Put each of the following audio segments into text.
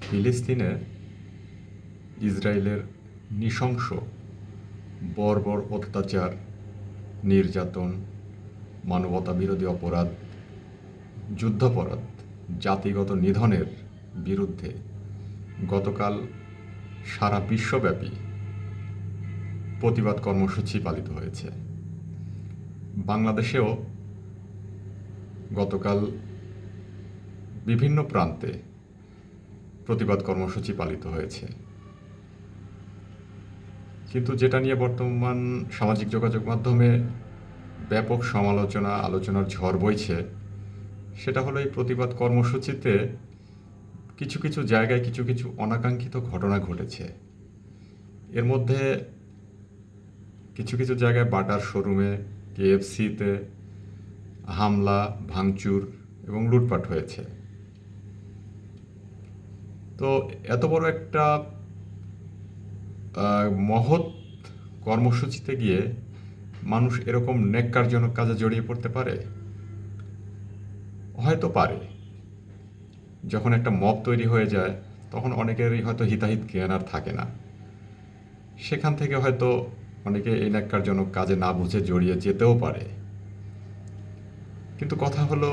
ফিলিস্তিনে ইসরায়েলের নৃশংস বর্বর অত্যাচার, নির্যাতন, মানবতাবিরোধী অপরাধ, যুদ্ধাপরাধ, জাতিগত নিধনের বিরুদ্ধে গতকাল সারা বিশ্বব্যাপী প্রতিবাদ কর্মসূচি পালিত হয়েছে। বাংলাদেশেও গতকাল বিভিন্ন প্রান্তে প্রতিবাদ কর্মসূচি পালিত হয়েছে। কিন্তু যেটা নিয়ে বর্তমান সামাজিক যোগাযোগ মাধ্যমে ব্যাপক সমালোচনা, আলোচনার ঝড় বইছে, সেটা হলো এই প্রতিবাদ কর্মসূচিতে কিছু কিছু জায়গায় কিছু কিছু অনাকাঙ্ক্ষিত ঘটনা ঘটেছে। এর মধ্যে কিছু কিছু জায়গায় বাটার শোরুমে, কেএফসিতে হামলা, ভাঙচুর এবং লুটপাট হয়েছে। তো এত বড় একটা মহৎ কর্মসূচিতে গিয়ে মানুষ এরকম ন্যাক্কারজনক কাজে জড়িয়ে পড়তে পারে? হয়তো পারে। যখন একটা মব তৈরি হয়ে যায় তখন অনেকেরই হয়তো হিতাহিত জ্ঞান আর থাকে না। সেখান থেকে হয়তো অনেকে এই ন্যাক্কারজনক কাজে না বুঝে জড়িয়ে যেতেও পারে। কিন্তু কথা হলো,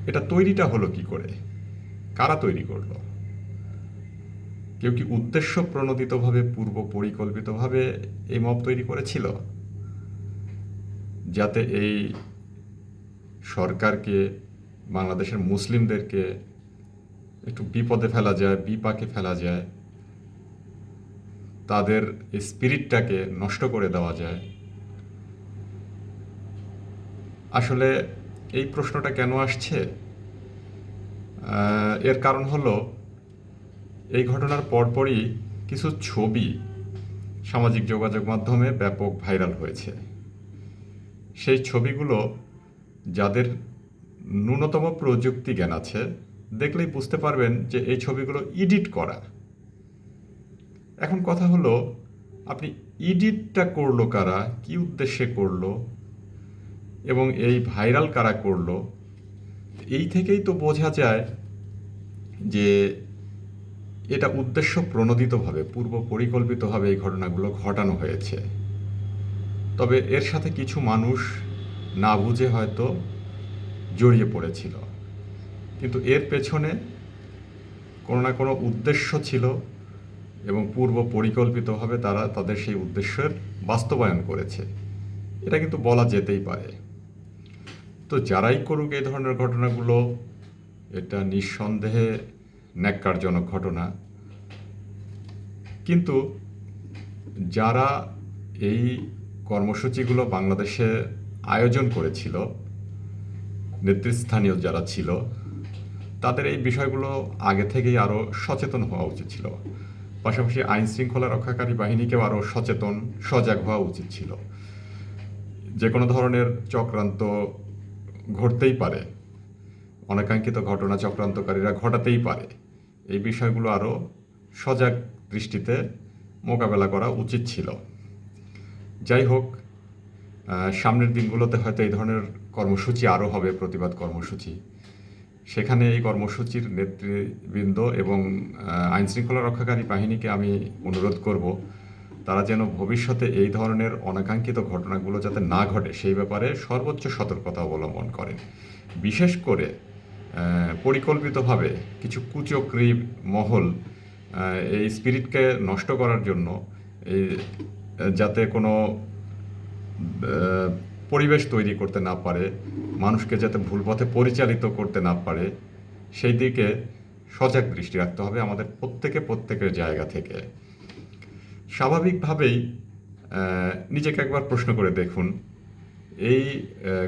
এটা তৈরিটা হলো কি করে? কারা তৈরি করলো? কেউ কি উদ্দেশ্য প্রণোদিতভাবে, পূর্ব পরিকল্পিতভাবে এই মব তৈরি করেছিল, যাতে এই সরকারকে, বাংলাদেশের মুসলিমদেরকে একটু বিপদে ফেলা যায়, বিপাকে ফেলা যায়, তাদের এই স্পিরিটটাকে নষ্ট করে দেওয়া যায়? আসলে এই প্রশ্নটা কেন আসছে? এর কারণ হলো, এই ঘটনার পরপরই কিছু ছবি সামাজিক যোগাযোগ মাধ্যমে ব্যাপক ভাইরাল হয়েছে। সেই ছবিগুলো যাদের ন্যূনতম প্রযুক্তি জ্ঞান আছে দেখলেই বুঝতে পারবেন যে এই ছবিগুলো এডিট করা। এখন কথা হলো, আপনি এডিটটা করলো কারা, কি উদ্দেশ্যে করলো, এবং এই ভাইরাল কারা করলো, এই থেকেই তো বোঝা যায় যে এটা উদ্দেশ্য প্রণোদিতভাবে, পূর্ব পরিকল্পিতভাবে এই ঘটনাগুলো ঘটানো হয়েছে। তবে এর সাথে কিছু মানুষ না বুঝে হয়তো জড়িয়ে পড়েছিল, কিন্তু এর পেছনে কোনো না কোনো উদ্দেশ্য ছিল এবং পূর্ব পরিকল্পিতভাবে তারা তাদের সেই উদ্দেশ্যের বাস্তবায়ন করেছে। এটা কিন্তু বলা যেতেই পারে। তো যারাই করুক এই ধরনের ঘটনাগুলো, এটা নিঃসন্দেহে ন্যাক্কারজনক ঘটনা। কিন্তু যারা এই কর্মসূচিগুলো বাংলাদেশে আয়োজন করেছিল, নেতৃস্থানীয় যারা ছিল, তাদের এই বিষয়গুলো আগে থেকেই আরও সচেতন হওয়া উচিত ছিল। পাশাপাশি আইন শৃঙ্খলা রক্ষাকারী বাহিনীকেও আরও সচেতন, সজাগ হওয়া উচিত ছিল। যে কোনো ধরনের চক্রান্ত ঘটতেই পারে, অনাকাঙ্ক্ষিত ঘটনা চক্রান্তকারীরা ঘটাতেই পারে। এই বিষয়গুলো আরও সজাগ দৃষ্টিতে মোকাবেলা করা উচিত ছিল। যাই হোক, সামনের দিনগুলোতে হয়তো এই ধরনের কর্মসূচি আরও হবে, প্রতিবাদ কর্মসূচি। সেখানে এই কর্মসূচির নেতৃবৃন্দ এবং আইনশৃঙ্খলা রক্ষাকারী বাহিনীকে আমি অনুরোধ করব, তারা যেন ভবিষ্যতে এই ধরনের অনাকাঙ্ক্ষিত ঘটনাগুলো যাতে না ঘটে সেই ব্যাপারে সর্বোচ্চ সতর্কতা অবলম্বন করেন। বিশেষ করে পরিকল্পিতভাবে কিছু কুচক্রী মহল এই স্পিরিটকে নষ্ট করার জন্য, এই যাতে কোনো পরিবেশ তৈরি করতে না পারে, মানুষকে যাতে ভুল পথে পরিচালিত করতে না পারে, সেই দিকে সজাগ দৃষ্টি রাখতে হবে আমাদের প্রত্যেকের জায়গা থেকে। স্বাভাবিকভাবেই নিজেকে একবার প্রশ্ন করে দেখুন, এই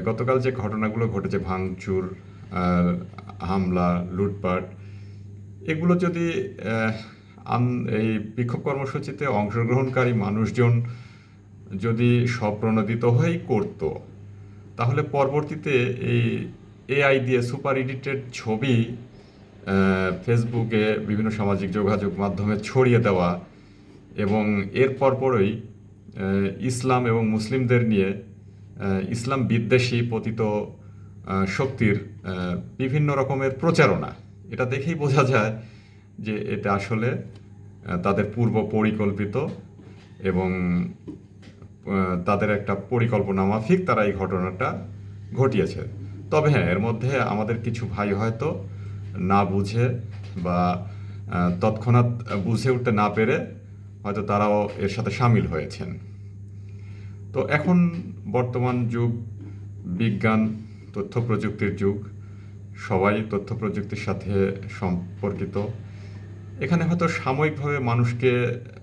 গতকাল যে ঘটনাগুলো ঘটেছে, ভাঙচুর, হামলা, লুটপাট, এগুলো যদি এই বিক্ষোভ কর্মসূচিতে অংশগ্রহণকারী মানুষজন যদি স্বপ্রণোদিত হয়েই করত, তাহলে পরবর্তীতে এই এআই দিয়ে সুপার এডিটেড ছবি ফেসবুকে, বিভিন্ন সামাজিক যোগাযোগ মাধ্যমে ছড়িয়ে দেওয়া এবং এর পরপরই ইসলাম এবং মুসলিমদের নিয়ে ইসলাম বিদ্বেষী পতিত শক্তির বিভিন্ন রকমের প্রচারণা, এটা দেখেই বোঝা যায় যে এটা আসলে তাদের পূর্ব পরিকল্পিত এবং তাদের একটা পরিকল্পনা মাফিক তারা এই ঘটনাটা ঘটিয়েছে। তবে হ্যাঁ, এর মধ্যে আমাদের কিছু ভাই হয়তো না বুঝে বা তৎক্ষণাৎ বুঝে উঠতে না পেরে হয়তো তারাও এর সাথে সামিল হয়েছেন। তো এখন বর্তমান যুগ বিজ্ঞান, তথ্য প্রযুক্তির যুগ, সবাই তথ্য প্রযুক্তির সাথে সম্পর্কিত। এখানে হয়তো সাময়িকভাবে মানুষকে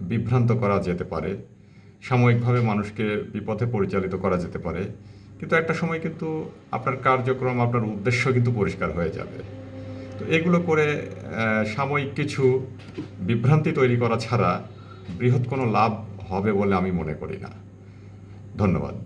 বিভ্রান্ত করা যেতে পারে, সাময়িকভাবে মানুষকে বিপথে পরিচালিত করা যেতে পারে, কিন্তু একটা সময় কিন্তু আপনার কার্যক্রম, আপনার উদ্দেশ্য কিন্তু পরিষ্কার হয়ে যাবে। তো এগুলো করে সাময়িক কিছু বিভ্রান্তি তৈরি করা ছাড়া বৃহৎ কোনো লাভ হবে বলে আমি মনে করি না। ধন্যবাদ।